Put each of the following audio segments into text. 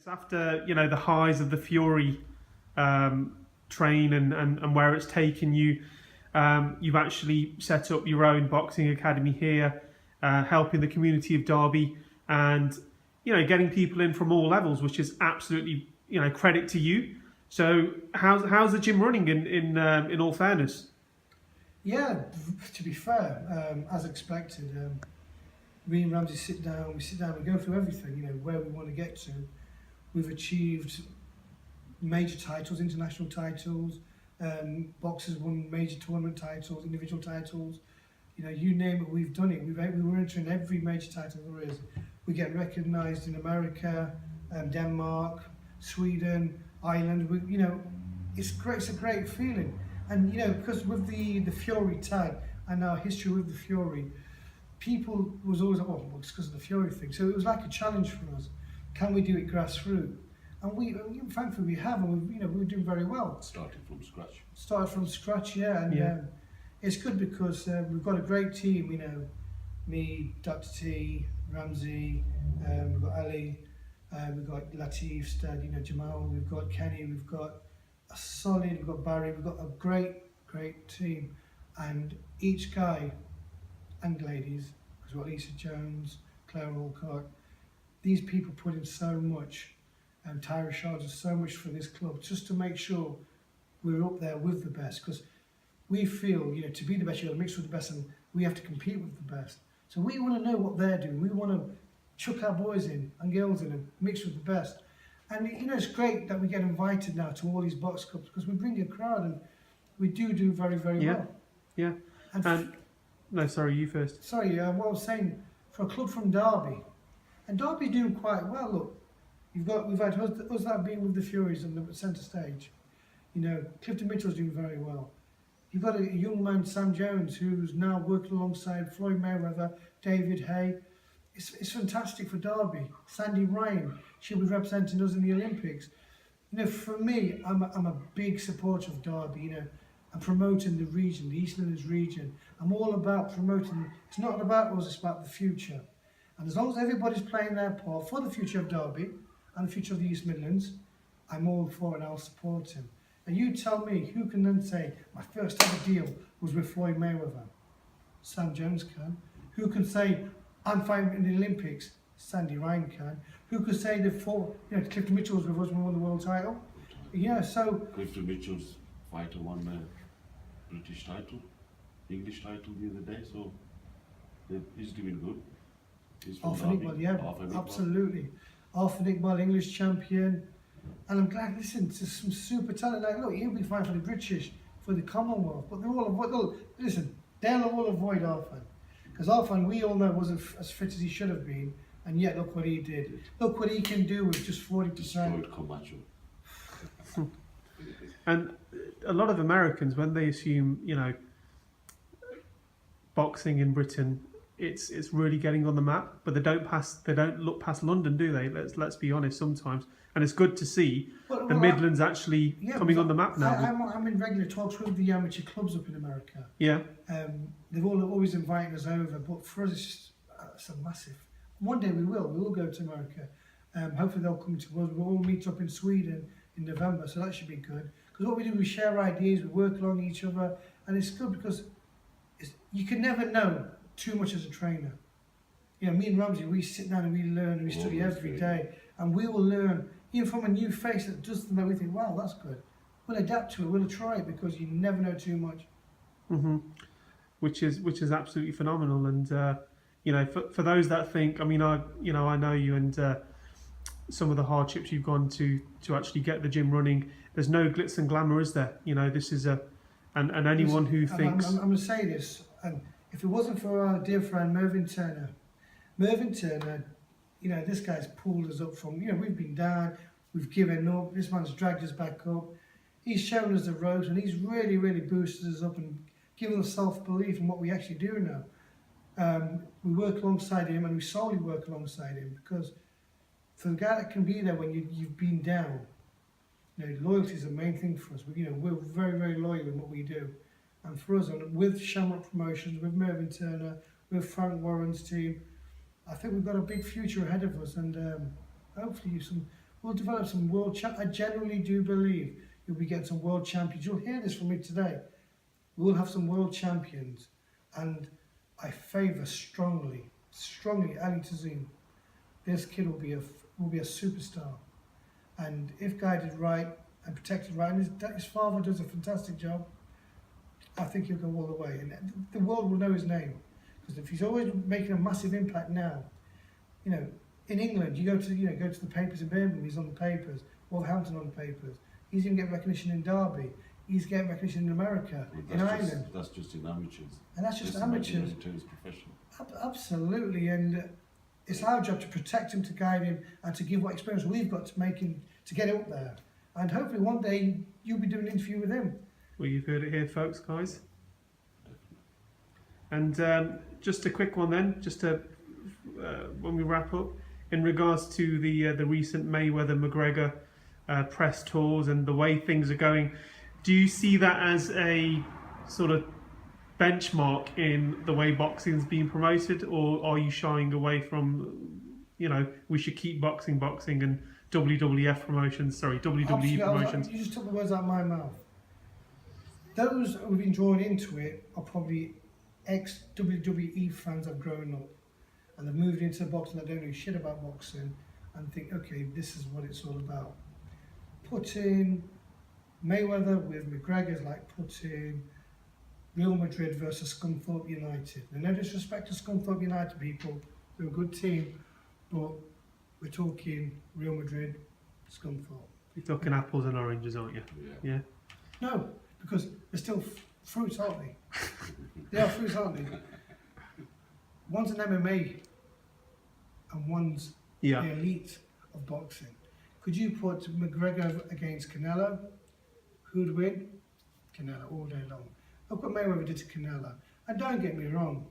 After the highs of the Fury train and where it's taken you, you've actually set up your own boxing academy here, helping the community of Derby, and getting people in from all levels, which is absolutely credit to you. So how's the gym running in all fairness? Yeah, to be fair, as expected, me and Ramsey sit down, we go through everything, where we want to get to. We've achieved major titles, international titles, boxers won major tournament titles, individual titles, you name it, we've done it. We were entering every major title there is. We get recognised in America, Denmark, Sweden, Ireland. It's great. It's a great feeling, and because with the Fury tag and our history with the Fury, people was always like, oh, it's because of the Fury thing. So it was like a challenge for us. Can we do it grassroots? And thankfully we have, and we're doing very well. Started from scratch. Started from scratch, yeah, and it's good because we've got a great team. Me, Dr. T, Ramsey, we've got Ali, we've got Latif, Stad, Jamal, we've got Kenny, we've got we've got Barry, we've got a great team, and each guy and ladies, because we've got Lisa Jones, Claire Alcott, these people put in so much, and Tyra charges so much for this club, just to make sure we're up there with the best, because we feel, to be the best, you've got to mix with the best, and we have to compete with the best. So we want to know what they're doing. We want to chuck our boys in and girls in and mix with the best. And it's great that we get invited now to all these box clubs, because we bring a crowd, and we do very, very well. Yeah. And no, sorry, you first. Sorry, what I was saying, for a club from Derby, and Derby's doing quite well. Look, we've had us that have been with the Furies on the centre stage. Clifton Mitchel's doing very well. You've got a young man, Sam Jones, who's now working alongside Floyd Mayweather, David Hay. It's fantastic for Derby. Sandy Ryan, she'll be representing us in the Olympics. For me, I'm a big supporter of Derby. I'm promoting the region, the East Midlands region. I'm all about promoting. It's not about us, it's about the future. And as long as everybody's playing their part for the future of Derby and the future of the East Midlands, I'm all for it and I'll support him. And you tell me, who can then say, my first ever deal was with Floyd Mayweather? Sam Jones can. Who can say, I'm fighting in the Olympics? Sandy Ryan can. Who could say Clifton Mitchell was with us when we won the world title? Yeah, so... Clifton Mitchell's fighter won the British title, English title the other day, so he's doing good. He's from Arthur Iqbal, yeah, absolutely. Arthur Iqbal, English champion. And I'm glad, listen, to some super talent. Like, look, he'll be fine for the British, for the Commonwealth, but they're all listen, they'll all avoid Arthur. Because Arthur, we all know, wasn't as fit as he should have been, and yet look what he did. Look what he can do with just 40%. Destroyed Camacho. And a lot of Americans, when they assume, boxing in Britain, it's really getting on the map, but they don't look past London, do they? Let's be honest sometimes. And it's good to see the Midlands actually coming on the map now. I'm in regular talks with the amateur clubs up in America. Yeah. They've always inviting us over, but for us it's a massive. One day we will go to America. Hopefully they'll come to us. We'll all meet up in Sweden in November, so that should be good. Because what we do, we share ideas, we work along each other, and it's good because you can never know too much as a trainer. Me and Ramsey, we sit down and we learn and we study every day, and we will learn even from a new face that does something that we think, wow, that's good. We'll adapt to it, we'll try it, because you never know too much. Which is absolutely phenomenal. And for those that think, I know you, and some of the hardships you've gone to actually get the gym running. There's no glitz and glamour, is there? This is and anyone who thinks. I'm going to say this, and if it wasn't for our dear friend Mervyn Turner, this guy's pulled us up from, we've been down, we've given up, this man's dragged us back up. He's shown us the ropes, and he's really, really boosted us up and given us self-belief in what we actually do now. We work alongside him, and we solely work alongside him, because for the guy that can be there when you've been down, loyalty is the main thing for us. We're very, very loyal in what we do. And for us, with Shamrock Promotions, with Mervyn Turner, with Frank Warren's team, I think we've got a big future ahead of us, and hopefully we'll develop some I genuinely do believe you'll be getting some world champions. You'll hear this from me today. We'll have some world champions, and I favour strongly Ali Tazim. This kid will be a superstar, and if guided right and protected right, and his father does a fantastic job, I think he'll go all the way, and the world will know his name. Because if he's always making a massive impact now, you know, in England, you go to the papers in Birmingham, he's on the papers, Wolverhampton on the papers. He's even getting recognition in Derby. He's getting recognition in America, in Ireland. That's just in amateurs. And that's just amateurs. Professional. Absolutely, and it's our job to protect him, to guide him, and to give what experience we've got to make him, to get up there. And hopefully one day you'll be doing an interview with him. Well, you've heard it here, folks, guys. And just a quick one then, just to when we wrap up, in regards to the recent Mayweather-McGregor press tours and the way things are going, do you see that as a sort of benchmark in the way boxing's being promoted, or are you shying away from, you know, we should keep boxing and WWE promotions? You just took the words out of my mouth. Those who've been drawn into it are probably ex-WWE fans have grown up and they've moved into boxing that don't know shit about boxing and think, okay, this is what it's all about. Putting Mayweather with McGregor is like putting Real Madrid versus Scunthorpe United. And no disrespect to Scunthorpe United people, they're a good team, but we're talking Real Madrid, Scunthorpe. You're talking apples and oranges, aren't you? Yeah. No, because they're still fruits, aren't they? They are fruits, aren't they? One's an MMA and one's the elite of boxing. Could you put McGregor against Canelo? Who'd win? Canelo all day long. Look what Mayweather did to Canelo. And don't get me wrong,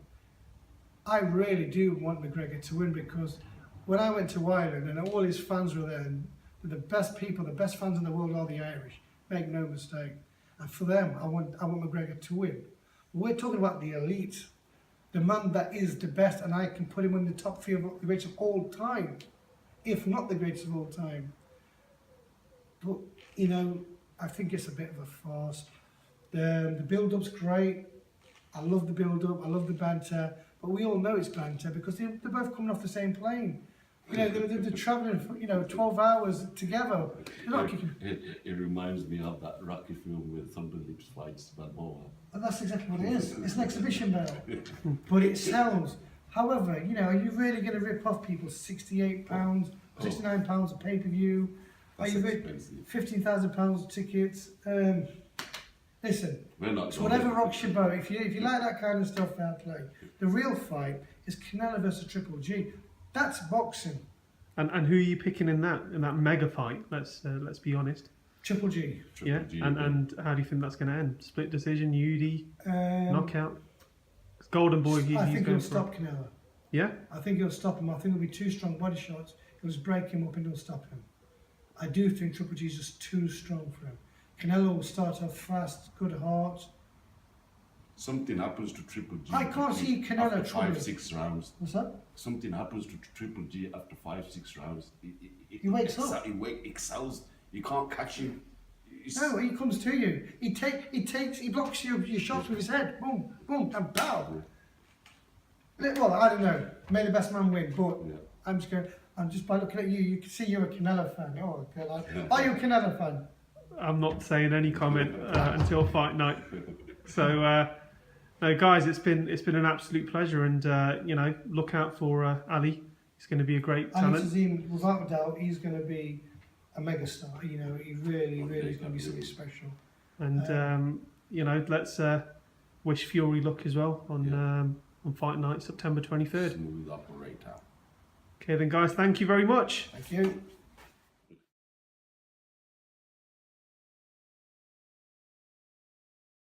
I really do want McGregor to win, because when I went to Ireland and all his fans were there, and the best people, the best fans in the world are the Irish, make no mistake. And for them, I want McGregor to win. We're talking about the elite, the man that is the best, and I can put him in the top three of the greatest of all time, if not the greatest of all time. But, you know, I think it's a bit of a farce. The build-up's great. I love the build-up, I love the banter, but we all know it's banter because they're both coming off the same plane. You know, they're travelling for, 12 hours together. It reminds me of that Rocky film where Thunderlips fights Balboa. And that's exactly what it is. It's an exhibition battle, but it sells. However, are you really going to rip off people £68, £69 a pay-per-view? Are you £15,000 tickets? Listen, it's whatever rocks your boat. If you like that kind of stuff, fair play. The real fight is Canelo versus Triple G. That's boxing. And who are you picking in that mega fight? Let's be honest. Triple G. G. And how do you think that's going to end? Split decision, UD, knockout? Golden Boy. I think he'll stop Canelo. Yeah. I think he'll stop him. I think it'll be 2 strong body shots. He'll just break him up and he'll stop him. I do think Triple G is just too strong for him. Canelo will start off fast, good heart. Something happens to Triple G. I can't see Canelo after 5-6 rounds. What's that? Something happens to Triple G after 5-6 rounds. He wakes up. He excels. You can't catch him. No, he comes to you. He blocks your shots with his head. Boom, boom, and pow. Well, I don't know. May the best man win, but I'm just by looking at you, you can see you're a Canelo fan. Oh, God. Are you a Canelo fan? I'm not saying any comment until fight night. So, no, guys, it's been an absolute pleasure, and look out for Ali. He's going to be a great talent. Ali Tazim, without a doubt, he's going to be a megastar. He really is going to be something special. And let's wish Fury luck as well on fight night, September 23rd. Smooth operator. Okay, then, guys, thank you very much. Thank you.